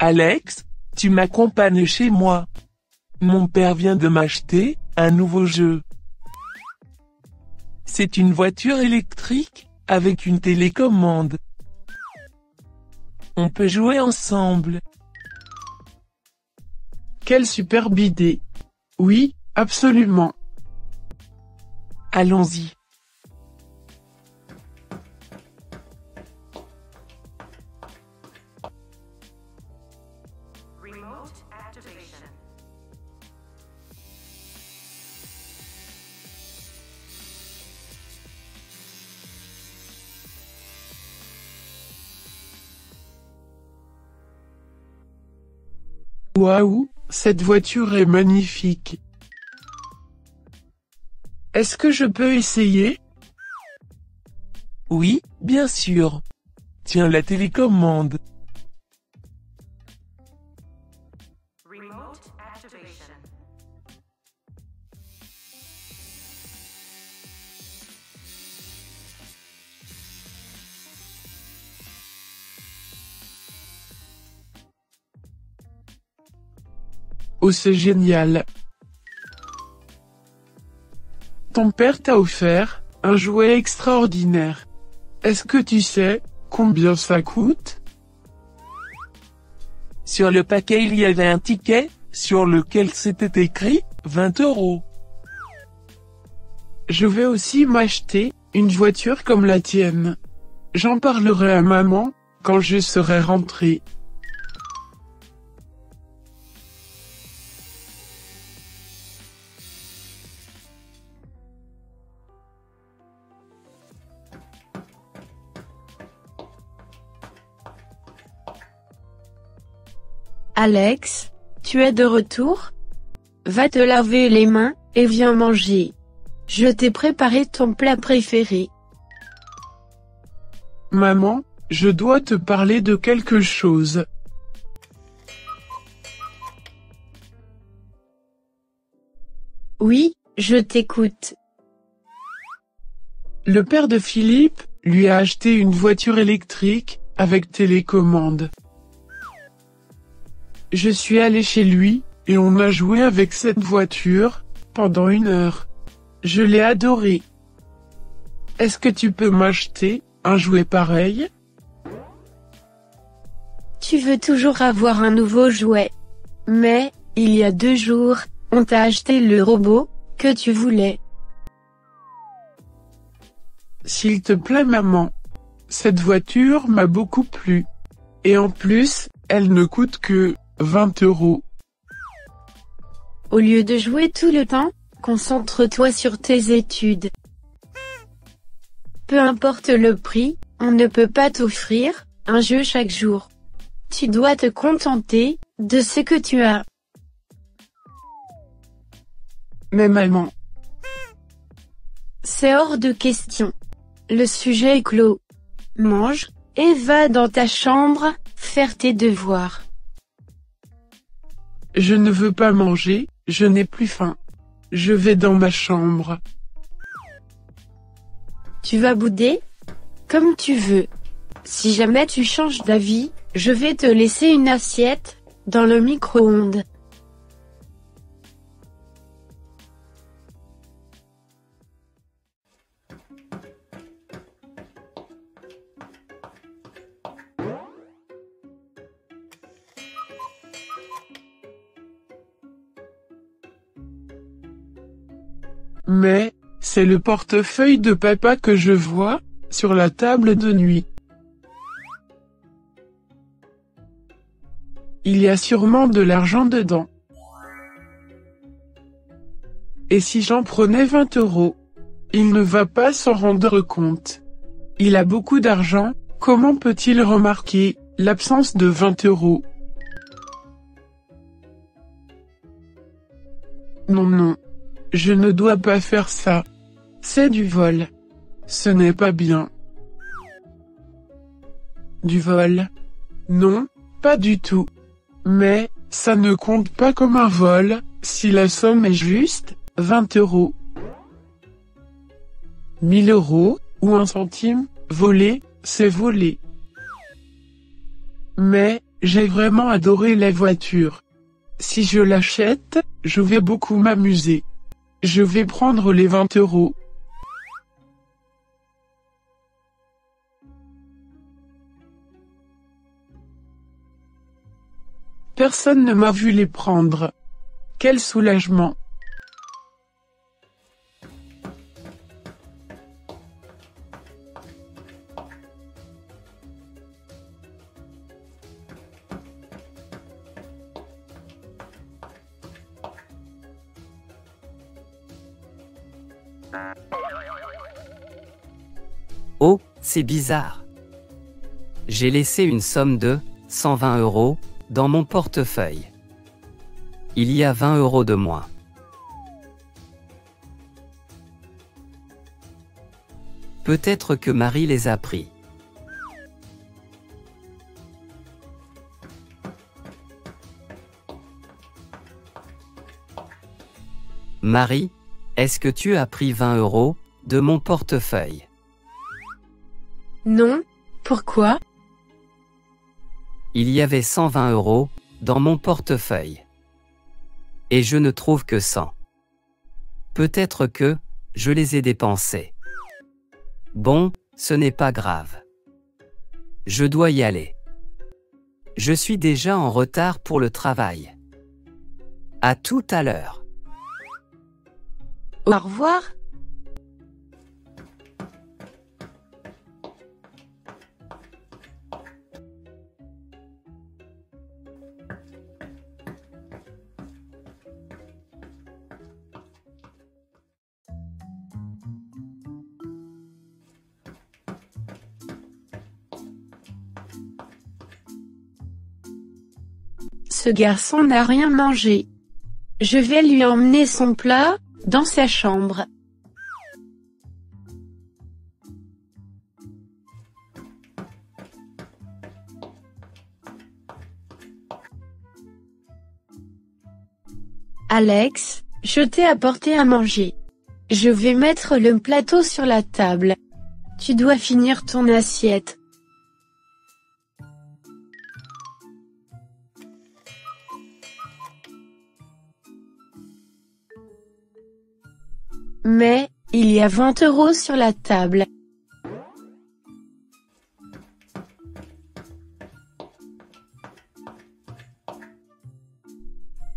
Alex, tu m'accompagnes chez moi. Mon père vient de m'acheter un nouveau jeu. C'est une voiture électrique, avec une télécommande. On peut jouer ensemble. Quelle superbe idée! Oui, absolument. Allons-y. Remote activation. Waouh, cette voiture est magnifique. Est-ce que je peux essayer? Oui, bien sûr. Tiens la télécommande. Remote activation. Oh, c'est génial. Ton père t'a offert un jouet extraordinaire. Est-ce que tu sais combien ça coûte? Sur le paquet il y avait un ticket, sur lequel c'était écrit 20 €. Je vais aussi m'acheter une voiture comme la tienne. J'en parlerai à maman quand je serai rentré. Alex, tu es de retour? Va te laver les mains, et viens manger. Je t'ai préparé ton plat préféré. Maman, je dois te parler de quelque chose. Oui, je t'écoute. Le père de Philippe lui a acheté une voiture électrique avec télécommande. Je suis allé chez lui, et on a joué avec cette voiture pendant 1 heure. Je l'ai adorée. Est-ce que tu peux m'acheter un jouet pareil? Tu veux toujours avoir un nouveau jouet. Mais, il y a 2 jours, on t'a acheté le robot que tu voulais. S'il te plaît maman. Cette voiture m'a beaucoup plu. Et en plus, elle ne coûte que 20 €. Au lieu de jouer tout le temps, concentre-toi sur tes études. Peu importe le prix, on ne peut pas t'offrir un jeu chaque jour. Tu dois te contenter de ce que tu as. Mais maman, C'est hors de question. Le sujet est clos. Mange, et va dans ta chambre, faire tes devoirs. je ne veux pas manger, je n'ai plus faim. Je vais dans ma chambre. Tu vas bouder? Comme tu veux. Si jamais tu changes d'avis, je vais te laisser une assiette dans le micro-ondes. Mais, c'est le portefeuille de papa que je vois sur la table de nuit. Il y a sûrement de l'argent dedans. Et si j'en prenais 20 €? Il ne va pas s'en rendre compte. Il a beaucoup d'argent, comment peut-il remarquer l'absence de 20 €? Non non. Je ne dois pas faire ça. C'est du vol. Ce n'est pas bien. Du vol? Non, pas du tout. Mais, ça ne compte pas comme un vol, si la somme est juste 20 €. 1000 €, ou 1 centime, voler, c'est voler. Mais, J'ai vraiment adoré la voiture. Si je l'achète, je vais beaucoup m'amuser. Je vais prendre les 20 euros. Personne ne m'a vu les prendre. Quel soulagement. Oh, c'est bizarre. J'ai laissé une somme de 120 euros dans mon portefeuille. Il y a 20 euros de moins. Peut-être que Marie les a pris. Marie, est-ce que tu as pris 20 euros de mon portefeuille? Non, pourquoi? Il y avait 120 euros dans mon portefeuille. Et je ne trouve que 100. Peut-être que je les ai dépensés. Bon, ce n'est pas grave. Je dois y aller. Je suis déjà en retard pour le travail. À tout à l'heure. Au revoir. Ce garçon n'a rien mangé. Je vais lui emmener son plat, dans sa chambre. Alex, je t'ai apporté à manger. Je vais mettre le plateau sur la table. Tu dois finir ton assiette. Mais, il y a 20 euros sur la table.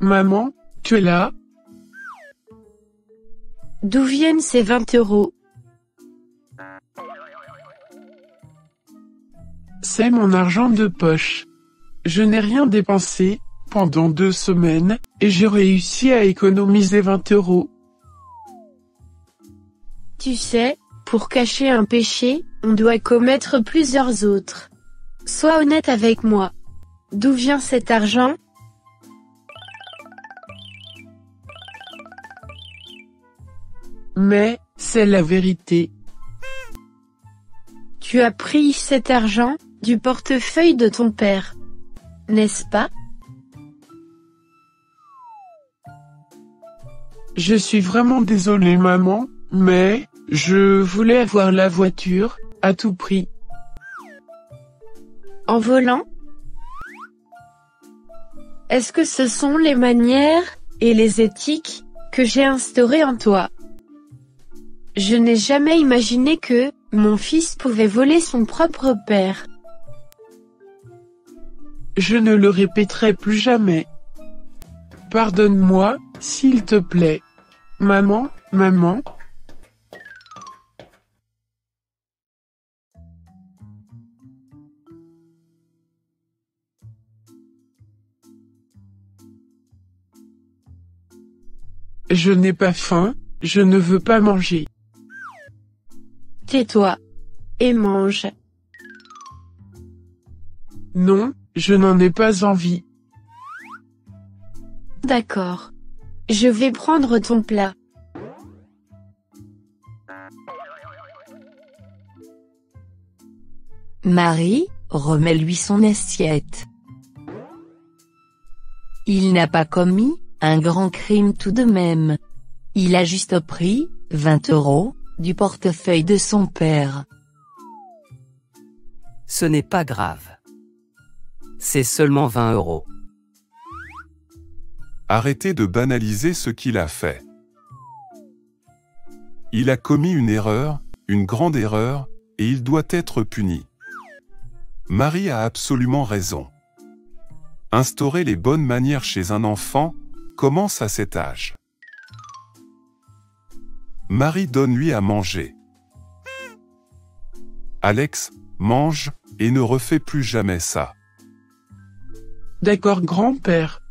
Maman, tu es là? D'où viennent ces 20 euros? C'est mon argent de poche. Je n'ai rien dépensé, pendant 2 semaines, et j'ai réussi à économiser 20 euros. Tu sais, pour cacher un péché, on doit commettre plusieurs autres. Sois honnête avec moi. D'où vient cet argent? Mais, c'est la vérité. Tu as pris cet argent du portefeuille de ton père. N'est-ce pas? Je suis vraiment désolé maman, mais, je voulais avoir la voiture, à tout prix. En volant? Est-ce que ce sont les manières, et les éthiques, que j'ai instaurées en toi? Je n'ai jamais imaginé que, mon fils pouvait voler son propre père. Je ne le répéterai plus jamais. Pardonne-moi, s'il te plaît. Maman, maman. Je n'ai pas faim, je ne veux pas manger. Tais-toi. Et mange. Non, je n'en ai pas envie. D'accord. Je vais prendre ton plat. Marie, remets-lui son assiette. Il n'a pas commis un grand crime tout de même. Il a juste pris 20 euros du portefeuille de son père. Ce n'est pas grave. c'est seulement 20 €. Arrêtez de banaliser ce qu'il a fait. Il a commis une erreur, une grande erreur, et il doit être puni. Marie a absolument raison. Instaurer les bonnes manières chez un enfant commence à cet âge. Marie, donne-lui à manger. Alex, mange, et ne refais plus jamais ça. D'accord grand-père.